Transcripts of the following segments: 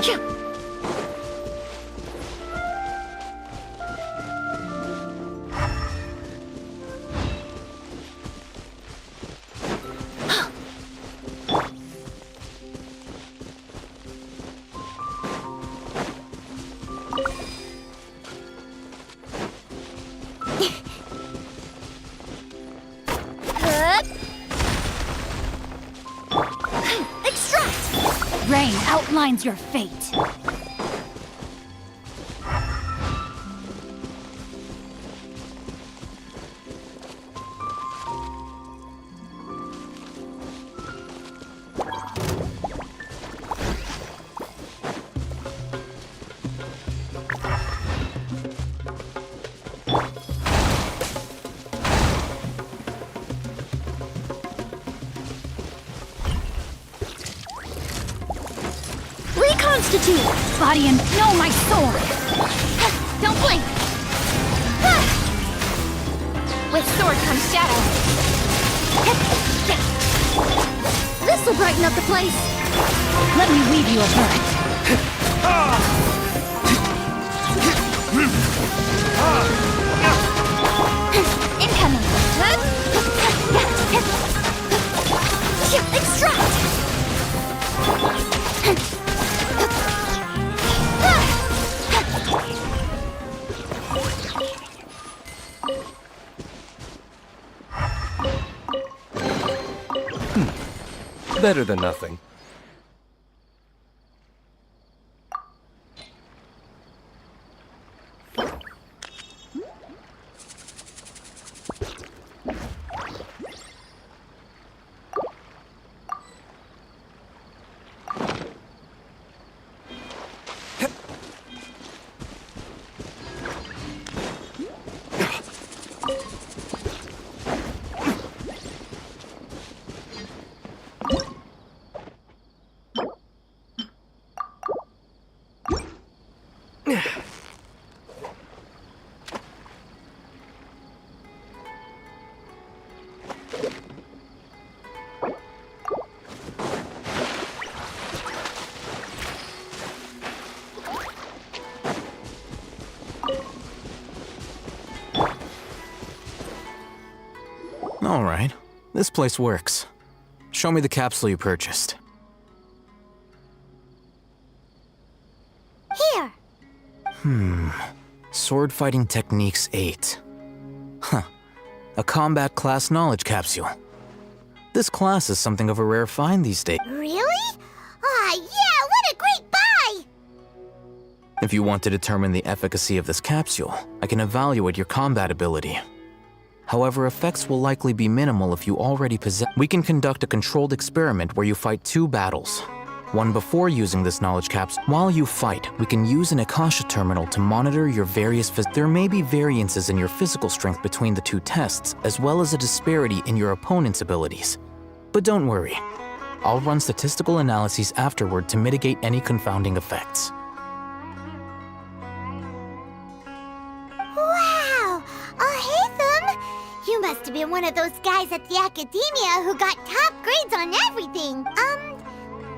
Extract! Rain outlines your fate. Reconstitute! Body and know my sword! Don't blink! With sword comes shadow. This'll brighten up the place. Let me weave you a verdict. Incoming! Extract! Better than nothing. All right, this place works. Show me the capsule you purchased. Here! Sword Fighting Techniques 8. Huh. A combat class knowledge capsule. This class is something of a rare find these days. Really? Aw, yeah, what a great buy! If you want to determine the efficacy of this capsule, I can evaluate your combat ability. However, effects will likely be minimal if you already possess. We can conduct a controlled experiment where you fight 2 battles. One before using this knowledge capsule. While you fight, we can use an Akasha terminal to monitor your various There may be variances in your physical strength between the 2 tests, as well as a disparity in your opponent's abilities. But don't worry. I'll run statistical analyses afterward to mitigate any confounding effects. Wow! Haytham! You must have been one of those guys at the Academia who got top grades on everything.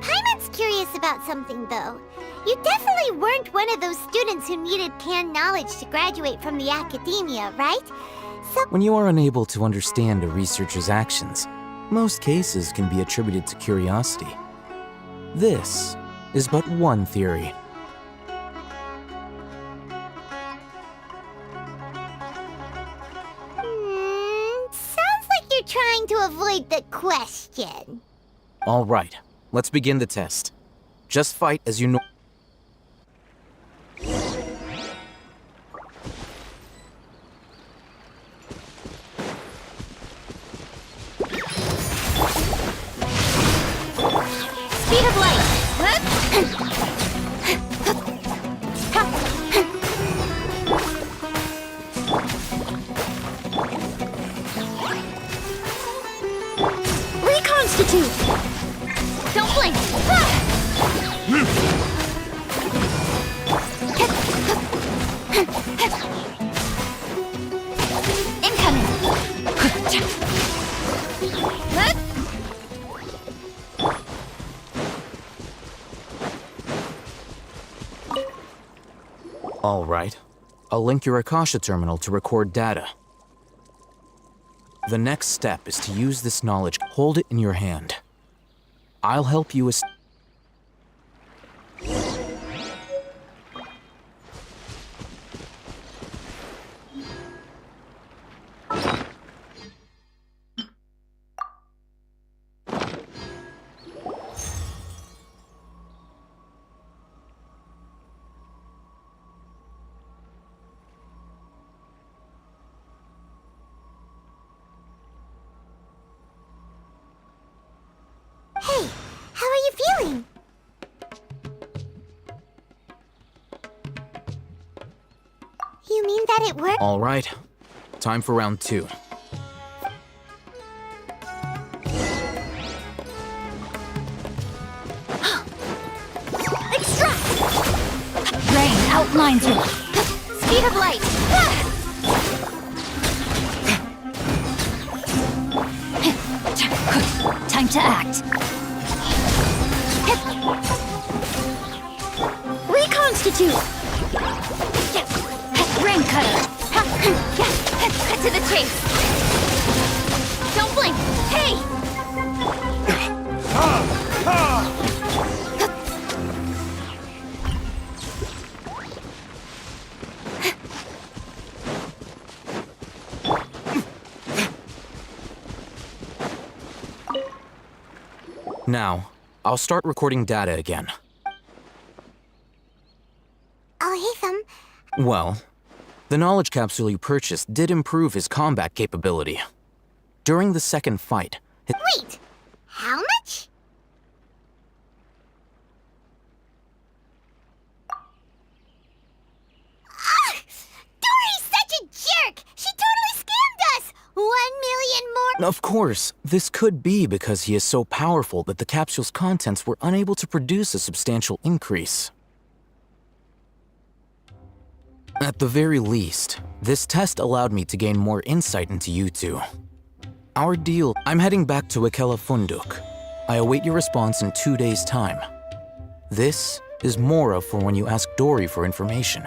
Paimon's curious about something, though. You definitely weren't one of those students who needed canned knowledge to graduate from the Academia, right? So When you are unable to understand a researcher's actions, most cases can be attributed to curiosity. This is but one theory. sounds like you're trying to avoid the question. All right, let's begin the test. Just fight as you know. Speed of light. Reconstitute. Don't blink. All right. I'll link your Akasha terminal to record data. The next step is to use this knowledge. Hold it in your hand. I'll help you Hey, how are you feeling? You mean that it worked? All right. Time for round 2. Extract! Rain outlines you. Speed of light! Time to act. Reconstitute! Rain cutter. Cut to the chase! Don't blink! Hey! Now, I'll start recording data again. Alhaitham, Well, the knowledge capsule you purchased did improve his combat capability. During the second fight, wait! How much? Ah! Dory's such a jerk! She totally scammed us! 1 million more. Of course, this could be because he is so powerful that the capsule's contents were unable to produce a substantial increase. At the very least, this test allowed me to gain more insight into you two. Our deal. I'm heading back to Ikela Funduk. I await your response in 2 days' time. This is Mora for when you ask Dory for information.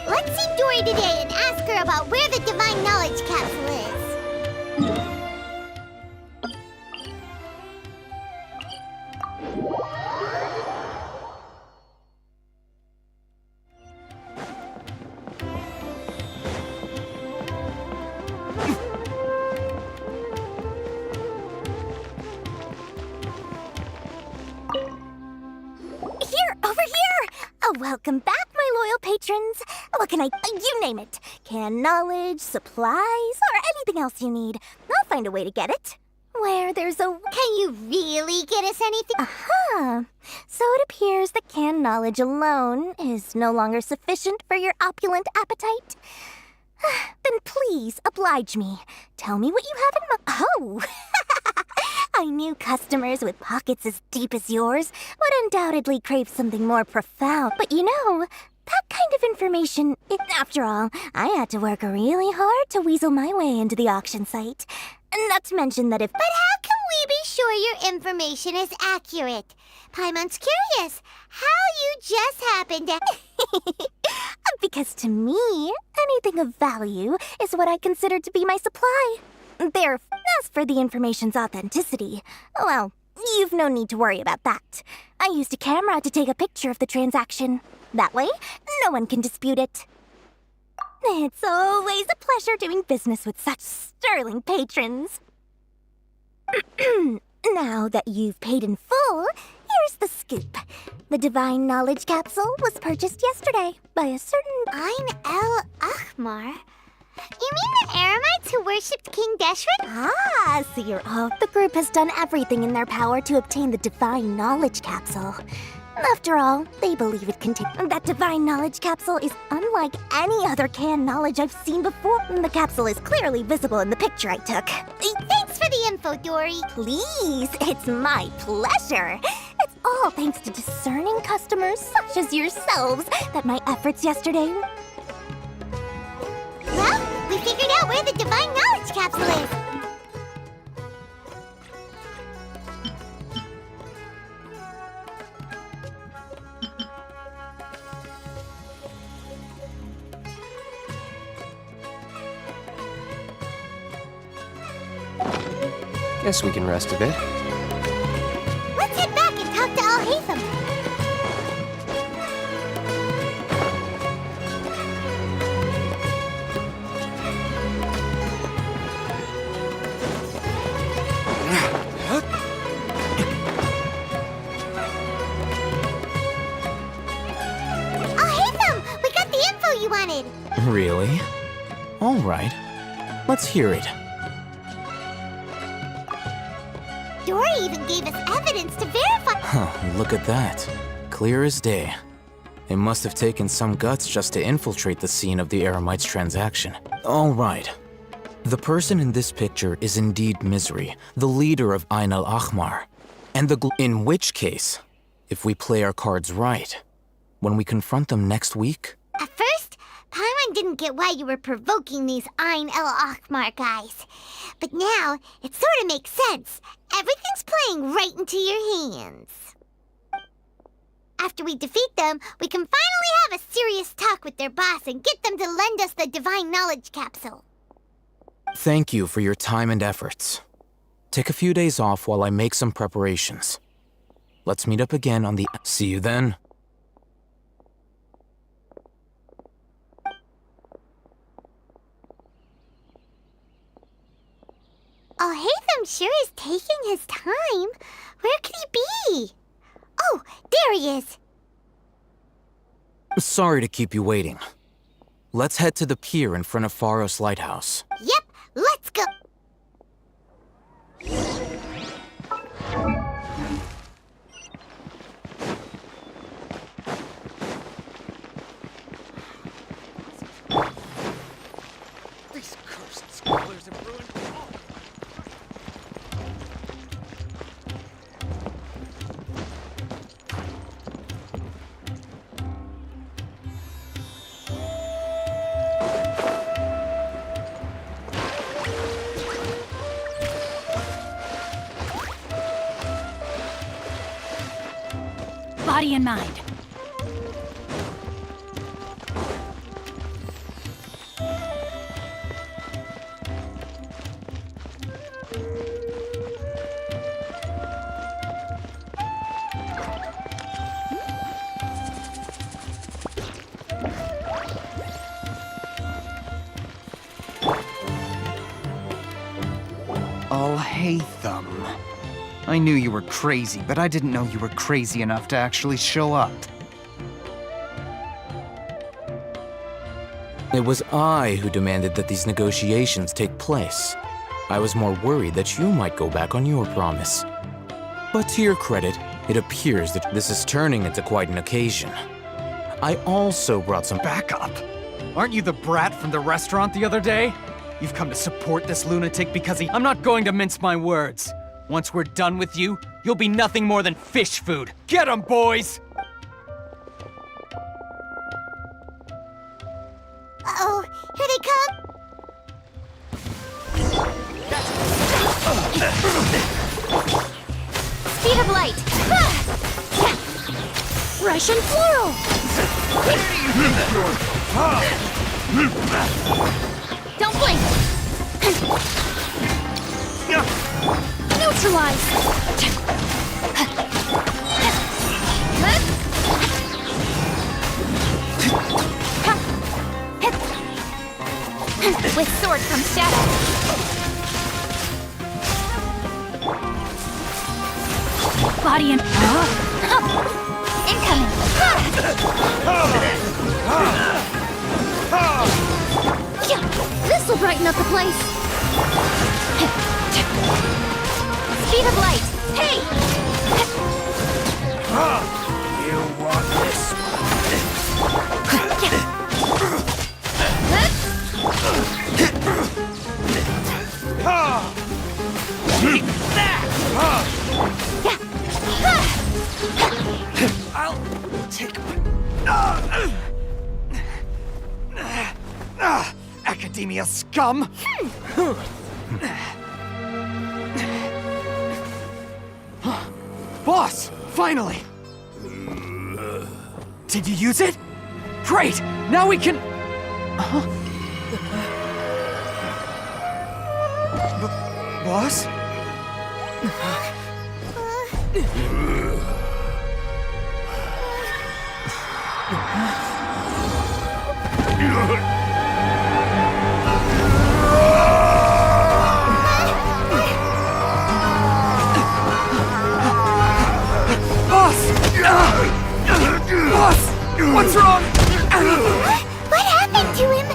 Let's see Dory today and ask her about where the Divine Knowledge Capsule is. Here, over here! Welcome back, my loyal patrons. What can you name it. Canned knowledge, supplies, or anything else you need. I'll find a way to get it. Where there's a... Can you really get us anything? Uh-huh. So it appears that canned knowledge alone is no longer sufficient for your opulent appetite. Then please oblige me. Tell me what you have in mind. Oh! I knew customers with pockets as deep as yours would undoubtedly crave something more profound. But you know, that kind of information... After all, I had to work really hard to weasel my way into the auction site. Not to mention that if... But how can we be sure your information is accurate? Paimon's curious how you just happened to... Because to me, anything of value is what I consider to be my supply. There, as for the information's authenticity, well, you've no need to worry about that. I used a camera to take a picture of the transaction. That way, no one can dispute it. It's always a pleasure doing business with such sterling patrons. Now that you've paid in full, here's the scoop. The Divine Knowledge Capsule was purchased yesterday by a certain... Ain El Ahmar? You mean the Eremites who worshipped King Deshret? Ah, so you're... Oh, the group has done everything in their power to obtain the Divine Knowledge Capsule. After all, they believe it contains... That Divine Knowledge Capsule is unlike any other canned knowledge I've seen before. The capsule is clearly visible in the picture I took. Thanks for the info, Dory. Please, it's my pleasure. It's all thanks to discerning customers such as yourselves that my efforts yesterday... Well, we figured out where the Divine Knowledge Capsule is. Guess we can rest a bit. Let's head back and talk to Al-Haytham. Al-Haytham, we got the info you wanted. Really? All right. Let's hear it. Dory even gave us evidence to verify... Huh, look at that. Clear as day. It must have taken some guts just to infiltrate the scene of the Eremites transaction. All right. The person in this picture is indeed Misery, the leader of Ain El Ahmar. And in which case, if we play our cards right, when we confront them next week... At first, Paimon didn't get why you were provoking these Ain El Ahmar guys. But now, it sort of makes sense. Everything's playing right into your hands. After we defeat them, we can finally have a serious talk with their boss and get them to lend us the Divine Knowledge Capsule. Thank you for your time and efforts. Take a few days off while I make some preparations. Let's meet up again on the... See you then. Al-Haytham sure is taking his time. Where could he be? Oh, there he is. Sorry to keep you waiting. Let's head to the pier in front of Pharos Lighthouse. Yep, let's go. These cursed scholars have ruined all. Body and mind. Al-Haytham. I knew you were crazy, but I didn't know you were crazy enough to actually show up. It was I who demanded that these negotiations take place. I was more worried that you might go back on your promise. But to your credit, it appears that this is turning into quite an occasion. I also brought some Backup? Aren't you the brat from the restaurant the other day? You've come to support this lunatic because he... I'm not going to mince my words. Once we're done with you, you'll be nothing more than fish food. Get 'em, boys! Uh-oh, here they come. fresh and floral! Don't blink! Neutralize! With sword comes shadow. Body and... Incoming! Yeah, this'll brighten up the place! Speed of light! Hey! You want this? Take that! I'll take Academia scum! Boss! Finally! Did you use it? Great! Now we can... Boss? Boss! What's wrong? What happened to him?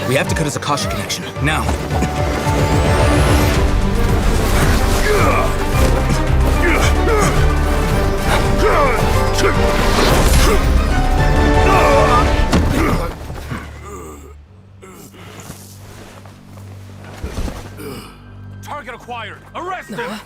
We have to cut his Akasha connection, now. Target acquired! Arrest him!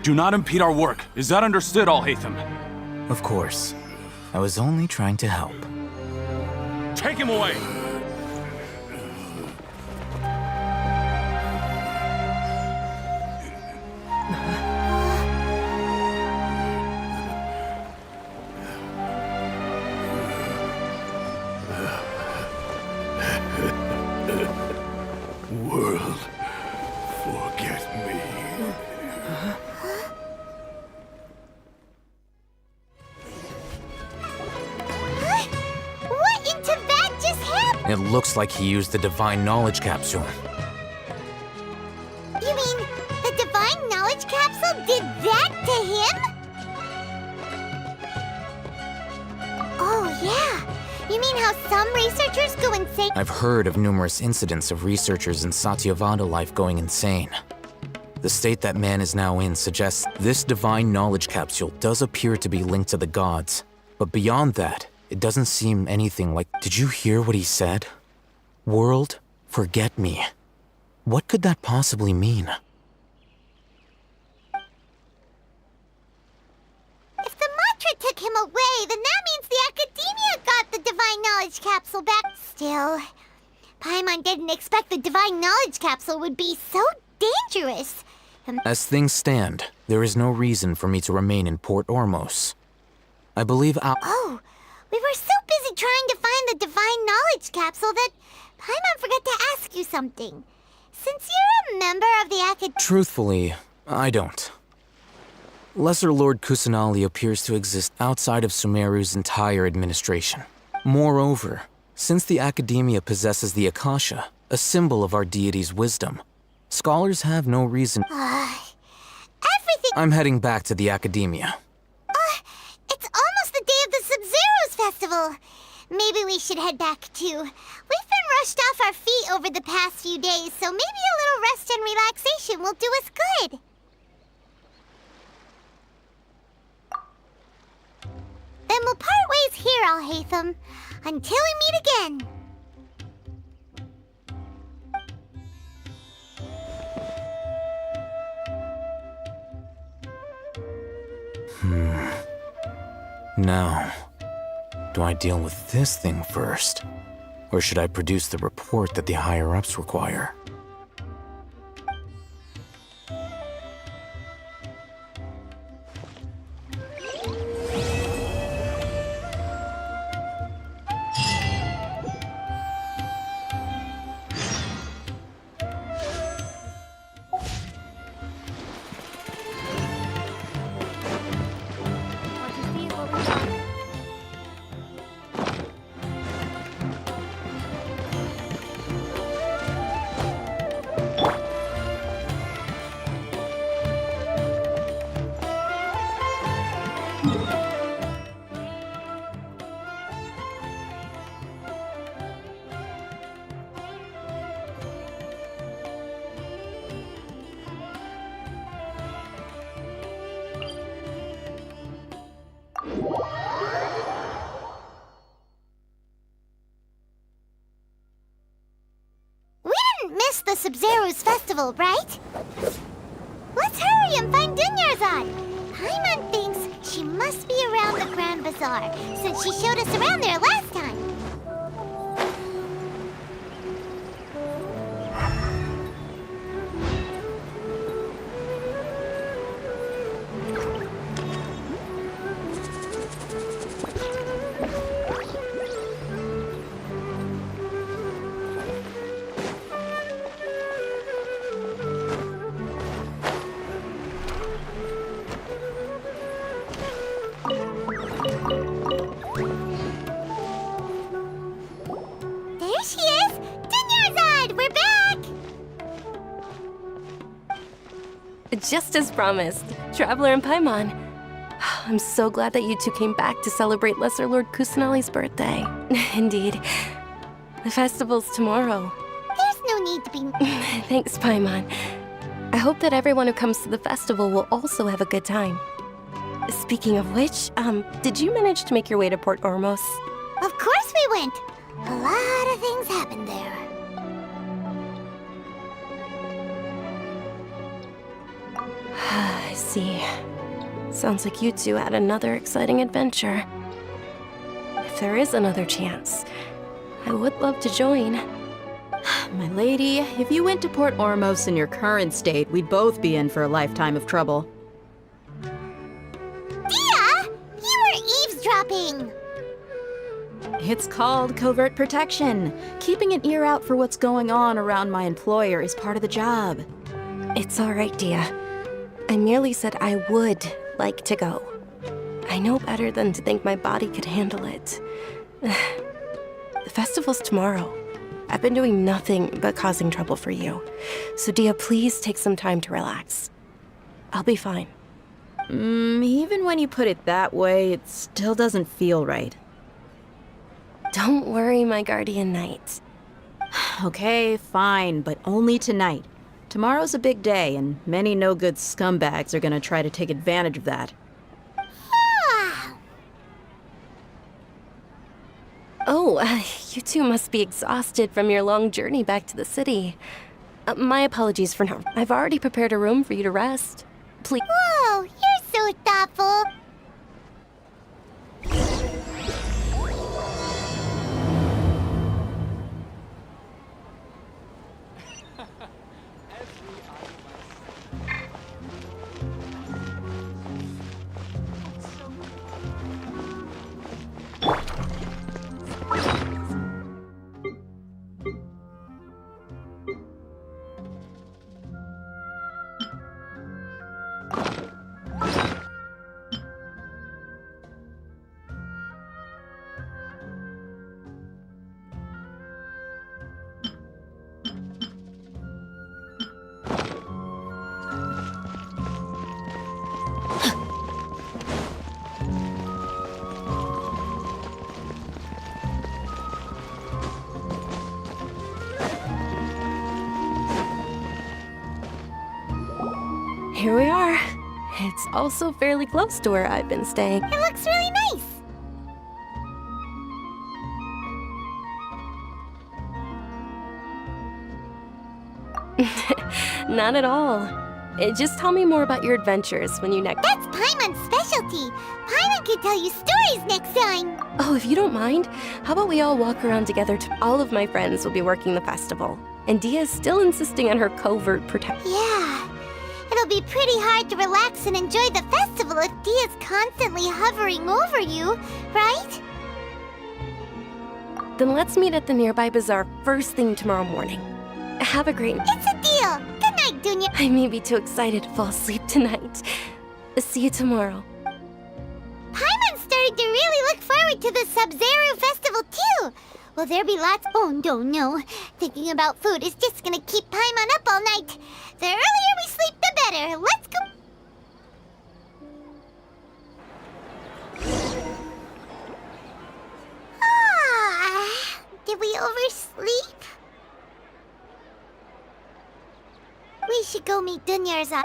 Do not impede our work. Is that understood, Al-Haytham? Of course. I was only trying to help. Take him away! World, forget me. What in Tibet just happened? It looks like he used the Divine Knowledge Capsule. You mean the Divine Knowledge Capsule did that to him? Oh, yeah. You mean how some researchers go insane? I've heard of numerous incidents of researchers in Satyavada life going insane. The state that man is now in suggests this Divine Knowledge Capsule does appear to be linked to the gods. But beyond that, it doesn't seem anything like... Did you hear what he said? World, forget me. What could that possibly mean? If the mantra took him away, then that means the Academia got the Divine Knowledge Capsule back. Still, Paimon didn't expect the Divine Knowledge Capsule would be so dangerous. As things stand, there is no reason for me to remain in Port Ormos. I believe Oh, we were so busy trying to find the Divine Knowledge Capsule that Paimon forgot to ask you something. Since you're a member of the Truthfully, I don't. Lesser Lord Kusanali appears to exist outside of Sumeru's entire administration. Moreover, since the Academia possesses the Akasha, a symbol of our deity's wisdom, scholars have no reason... everything... I'm heading back to the Academia. It's almost the day of the Sub-Zeros Festival. Maybe we should head back too. We've been rushed off our feet over the past few days, so maybe a little rest and relaxation will do us good. Then we'll part ways here, Al-Haytham, until we meet again. Now, Do I deal with this thing first? Or should I produce the report that the higher-ups require? Miss the Sub-Zero's festival, right? Let's hurry and find Dunyarzad! Paimon thinks she must be around the Grand Bazaar, since she showed us around there last time. There she is! Dunyarzad! We're back! Just as promised, Traveler and Paimon. I'm so glad that you two came back to celebrate Lesser Lord Kusanali's birthday. Indeed. The festival's tomorrow. There's no need to be... Thanks, Paimon. I hope that everyone who comes to the festival will also have a good time. Speaking of which, did you manage to make your way to Port Ormos? Of course we went! A lot of things happened there. I see. Sounds like you two had another exciting adventure. If there is another chance, I would love to join. My lady, if you went to Port Ormos in your current state, we'd both be in for a lifetime of trouble. Dia! You were eavesdropping! It's called covert protection. Keeping an ear out for what's going on around my employer is part of the job. It's all right, Dia. I merely said I would like to go. I know better than to think my body could handle it. The festival's tomorrow. I've been doing nothing but causing trouble for you. So Dia, please take some time to relax. I'll be fine. Even when you put it that way, it still doesn't feel right. Don't worry, my guardian knight. Okay, fine, but only tonight. Tomorrow's a big day, and many no-good scumbags are gonna try to take advantage of that. Ah! Oh, you two must be exhausted from your long journey back to the city. My apologies for now. I've already prepared a room for you to rest. Please. Whoa, you're so thoughtful! Here we are. It's also fairly close to where I've been staying. It looks really nice! Not at all. Just tell me more about your adventures when you next. That's Paimon's specialty. Paimon can tell you stories next time. Oh, if you don't mind, how about we all walk around together? All of my friends will be working the festival. And Dia is still insisting on her covert protection. Yeah. It'll be pretty hard to relax and enjoy the festival if Dia's constantly hovering over you, right? Then let's meet at the nearby bazaar first thing tomorrow morning. Have a great... It's a deal. Good night, Dunya. I may be too excited to fall asleep tonight. See you tomorrow. Paimon's starting to really look forward to the Sub-Zero festival too. Will there be lots? Oh, no. Thinking about food is just gonna keep Paimon up all night. The earlier we sleep, the better. Let's go. Did we oversleep? We should go meet Dunyarzad.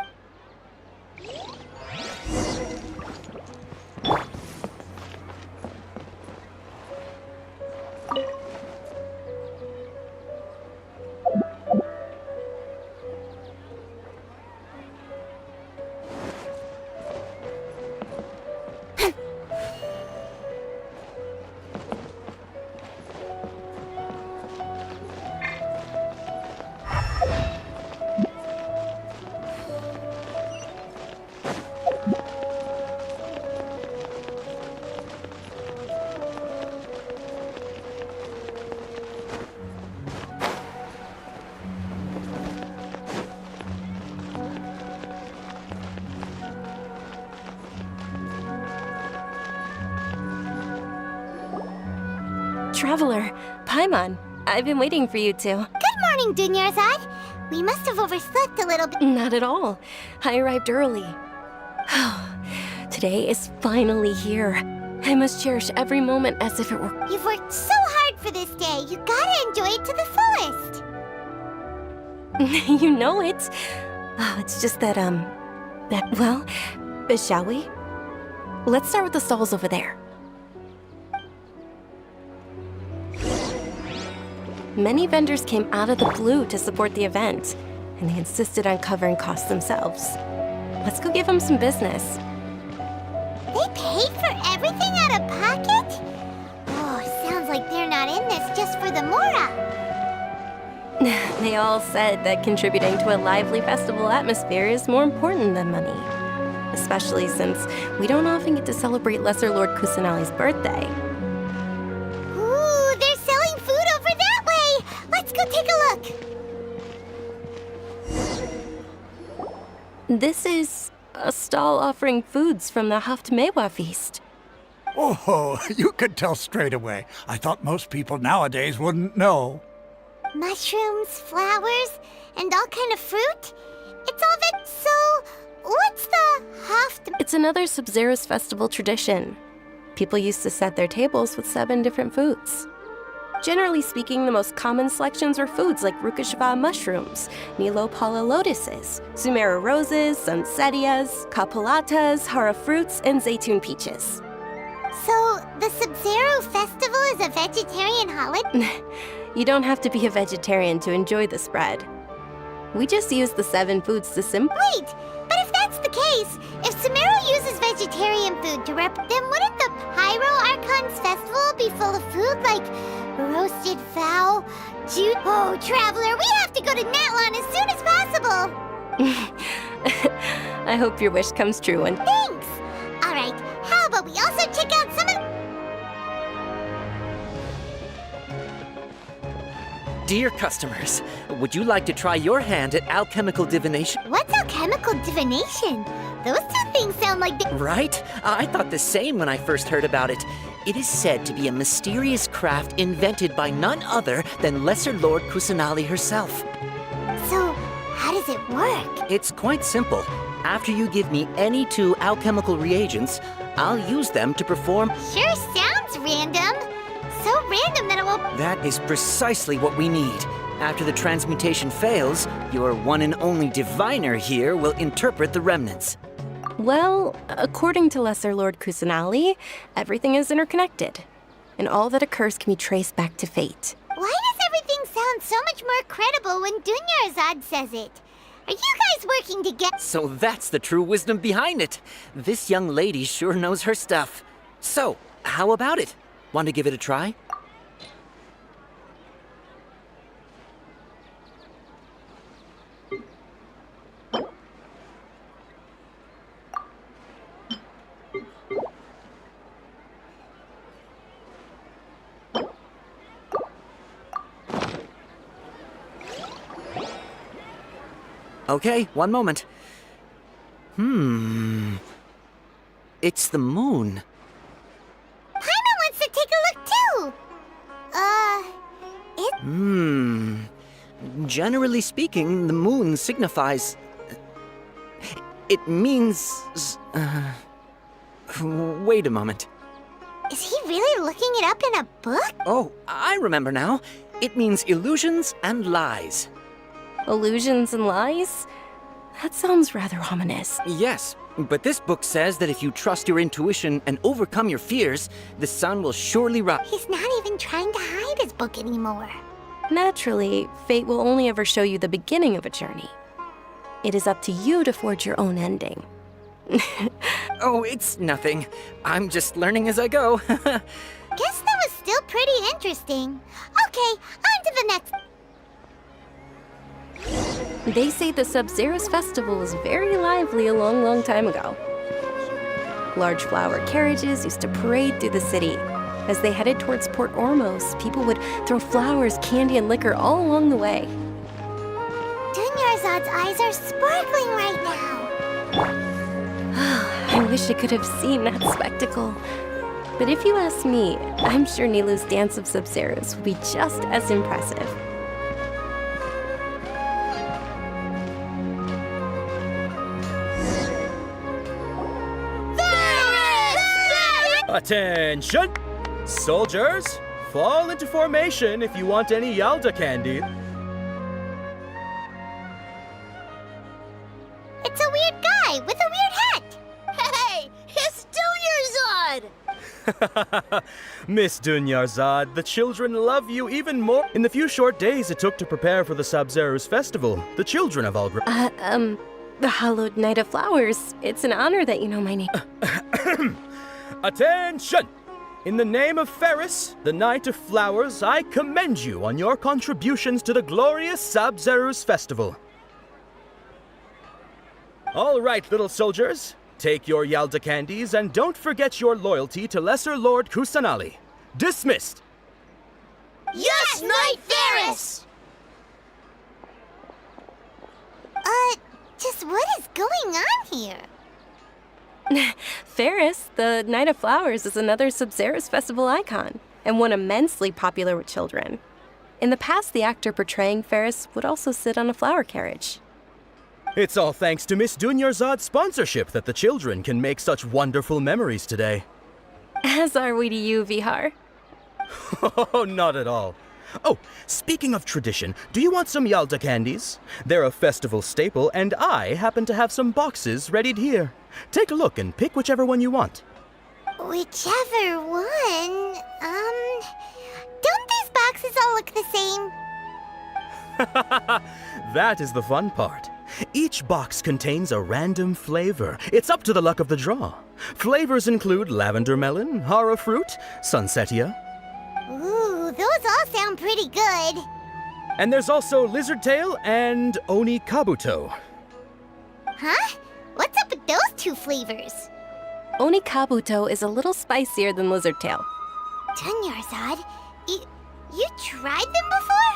Traveler, Paimon, I've been waiting for you two. Good morning, Dunyarzad. We must have overslept a little bit. Not at all. I arrived early. Today is finally here. I must cherish every moment as if it were... You've worked so hard for this day. You gotta enjoy it to the fullest. You know it. Oh, it's just that, well, shall we? Let's start with the stalls over there. Many vendors came out of the blue to support the event, and they insisted on covering costs themselves. Let's go give them some business. They paid for everything out of pocket? Oh, sounds like they're not in this just for the Mora. They all said that contributing to a lively festival atmosphere is more important than money. Especially since we don't often get to celebrate Lesser Lord Kusanali's birthday. Ooh, they're selling food over that way! Let's go take a look! This is a stall offering foods from the Haft Mewa feast. Oh, you could tell straight away. I thought most people nowadays wouldn't know. Mushrooms, flowers, and all kind of fruit? It's all that, so... What's the Haft... It's another Sub-Zero's festival tradition. People used to set their tables with 7 different foods. Generally speaking, the most common selections were foods like Rukashva mushrooms, Nilopala lotuses, Sumera roses, Sunsetias, Kapalatas, Hara fruits, and Zaytun peaches. So, the Sub-Zero festival is a vegetarian holiday? You don't have to be a vegetarian to enjoy the spread. We just use the 7 foods to Wait! But if that's the case, if Sumeru uses vegetarian food to then wouldn't the Pyro Archon's festival be full of food like roasted fowl, juice? Oh, Traveler, we have to go to Natlan as soon as possible! I hope your wish comes true and... Thanks! Alright, how about we also check out some of... Dear customers, would you like to try your hand at alchemical divination? What's alchemical divination? Those two things sound like they... Right? I thought the same when I first heard about it. It is said to be a mysterious craft invented by none other than Lesser Lord Kusanali herself. So, how does it work? It's quite simple. After you give me any 2 alchemical reagents, I'll use them to perform... Sure sounds random. So random that it will... That is precisely what we need. After the transmutation fails, your one and only diviner here will interpret the remnants. Well, according to Lesser Lord Kusanali, everything is interconnected, and all that occurs can be traced back to fate. Why does everything sound so much more credible when Dunyarzad says it? Are you guys working together? So that's the true wisdom behind it. This young lady sure knows her stuff. So, how about it? Want to give it a try? Okay, one moment. It's the moon. Paimon wants to take a look too! Generally speaking, the moon signifies... It means... Wait a moment. Is he really looking it up in a book? Oh, I remember now. It means illusions and lies. Illusions and lies? That sounds rather ominous. Yes, but this book says that if you trust your intuition and overcome your fears, the sun will surely rise. He's not even trying to hide his book anymore. Naturally, fate will only ever show you the beginning of a journey. It is up to you to forge your own ending. Oh, it's nothing. I'm just learning as I go. Guess that was still pretty interesting. Okay, on to the next. They say the Sub-Zeros Festival was very lively a long, long time ago. Large flower carriages used to parade through the city. As they headed towards Port Ormos, people would throw flowers, candy, and liquor all along the way. Dunyarzad's eyes are sparkling right now. I wish I could have seen that spectacle. But if you ask me, I'm sure Nilou's Dance of Sub-Zeros will be just as impressive. Attention! Soldiers, fall into formation if you want any Yalda candy. It's a weird guy with a weird hat. Hey, it's Dunyarzad! Miss Dunyarzad, the children love you even more. In the few short days it took to prepare for the Sub-Zeros Festival, the children have all grown. The Hallowed Night of Flowers. It's an honor that you know my name. Attention! In the name of Ferris, the Knight of Flowers, I commend you on your contributions to the glorious Sub-Zeros Festival. All right, little soldiers, take your Yalda candies and don't forget your loyalty to Lesser Lord Kusanali. Dismissed! Yes, Knight Ferris! Just what is going on here? Ferris, the Night of Flowers, is another Sub-Zeros Festival icon, and one immensely popular with children. In the past, the actor portraying Ferris would also sit on a flower carriage. It's all thanks to Miss Dunyarzad's sponsorship that the children can make such wonderful memories today. As are we to you, Vihar. Oh, not at all. Oh, speaking of tradition, do you want some Yalda candies? They're a festival staple, and I happen to have some boxes readied here. Take a look and pick whichever one you want. Whichever one? Don't these boxes all look the same? That is the fun part. Each box contains a random flavor. It's up to the luck of the draw. Flavors include lavender melon, hara fruit, sunsetia. Ooh, those all sound pretty good. And there's also lizard tail and oni kabuto. Huh? What's up with those two flavors? Oni Kabuto is a little spicier than Lizard Tail. Dunyarzad, you tried them before?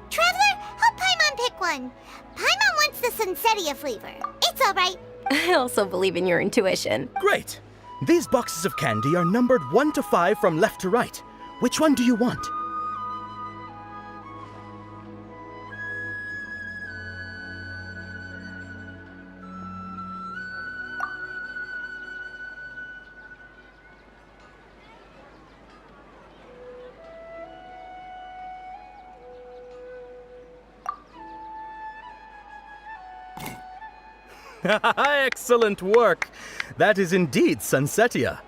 Traveler, help Paimon pick one. Paimon wants the Sunsetia flavor. It's all right. I also believe in your intuition. Great! These boxes of candy are numbered 1 to 5 from left to right. Which one do you want? Excellent work! That is indeed Sunsetia.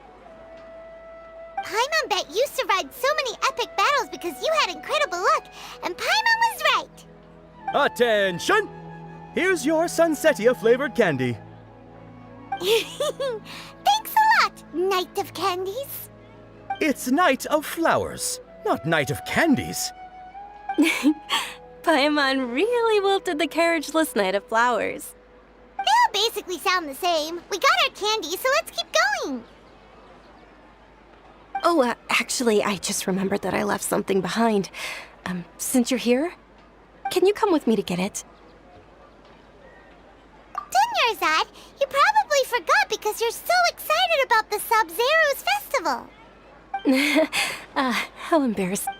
Paimon bet you survived so many epic battles because you had incredible luck, and Paimon was right. Attention! Here's your Sunsetia flavored candy. Thanks a lot, Knight of Candies. It's Night of Flowers, not Night of Candies. Paimon really wilted the carriageless Knight of Flowers. They all basically sound the same. We got our candy, so let's keep going. Oh, actually, I just remembered that I left something behind. Since you're here, can you come with me to get it? Dunyarzad, you probably forgot because you're so excited about the Sub-Zero's festival. How embarrassing.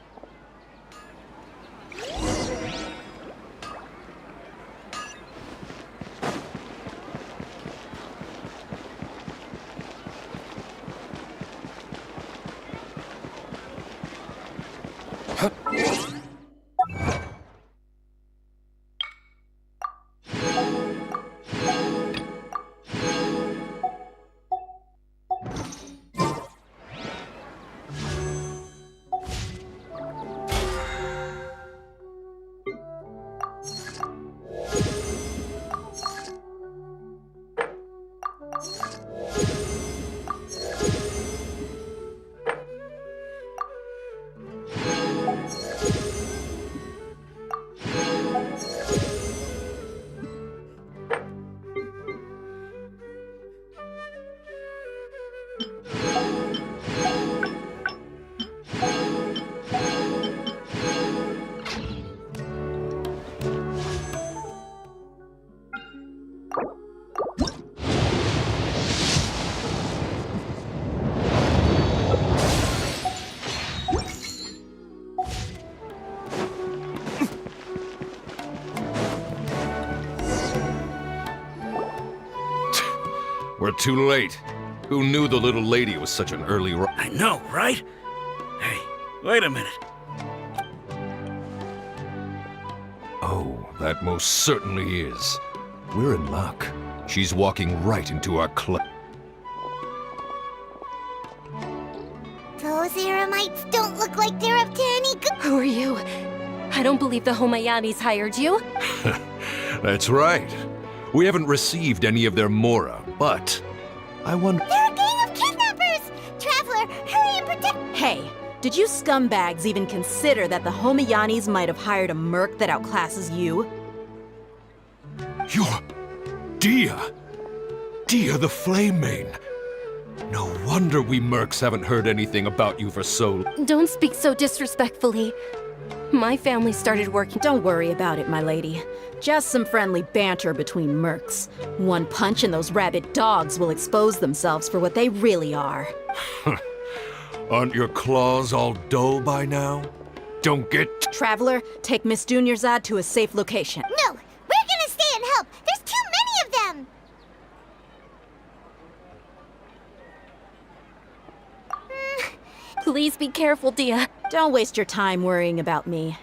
We're too late. Who knew the little lady was such an early I know, right? Hey, wait a minute. Oh, that most certainly is. We're in luck. She's walking right into our club. Those Eremites don't look like they're up to any good. Who are you? I don't believe the Homayanis hired you. That's right. We haven't received any of their Mora, but I wonder... They're a gang of kidnappers! Traveler, hurry and protect... Hey, did you scumbags even consider that the Homayanis might have hired a merc that outclasses you? You're... Dia! Dia the Flame Mane! No wonder we mercs haven't heard anything about you for so long. Don't speak so disrespectfully. My family started working. Don't worry about it, my lady. Just some friendly banter between mercs. One punch and those rabid dogs will expose themselves for what they really are. Aren't your claws all dull by now? Don't get... Traveler, take Miss Dunyarzad to a safe location. No! We're gonna stay and help! There's too many of them! Please be careful, Dia. Don't waste your time worrying about me.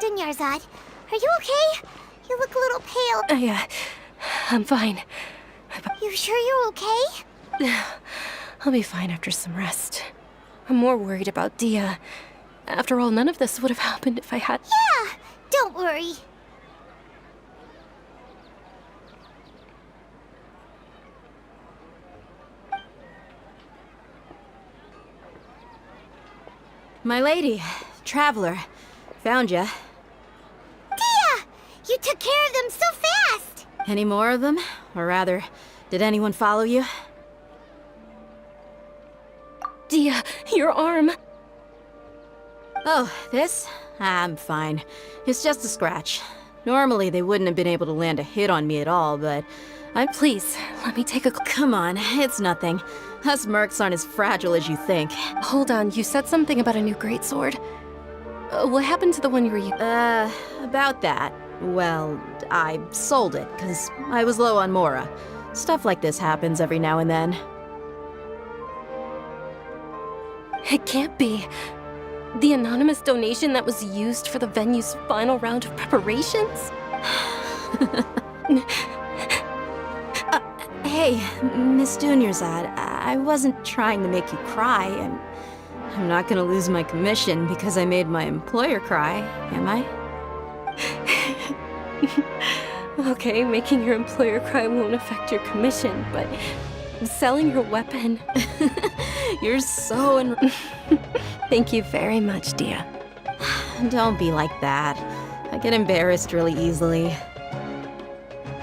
Dunyarzad, are you okay? You look a little pale. I'm fine. You sure you're okay? I'll be fine after some rest. I'm more worried about Dia. After all, none of this would have happened if I had... Yeah, don't worry. My lady, Traveler, found ya. Dia! You took care of them so fast! Any more of them? Or rather, did anyone follow you? Dia, your arm. Oh, this? I'm fine. It's just a scratch. Normally, they wouldn't have been able to land a hit on me at all, but Please, let me take a... Come on, it's nothing. Us mercs aren't as fragile as you think. Hold on, you said something about a new greatsword. What happened to the one you were using? About that. Well, I sold it, because I was low on Mora. Stuff like this happens every now and then. It can't be. The anonymous donation that was used for the venue's final round of preparations? Hey, Miss Dunyarzad, I wasn't trying to make you cry. I'm not gonna lose my commission because I made my employer cry, am I? Okay, making your employer cry won't affect your commission, but selling your weapon... You're so Thank you very much, Dia. Don't be like that. I get embarrassed really easily.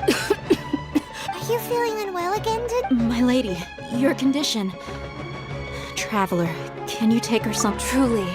Are you feeling unwell again, My lady, your condition. Traveler, can you take her some? Truly,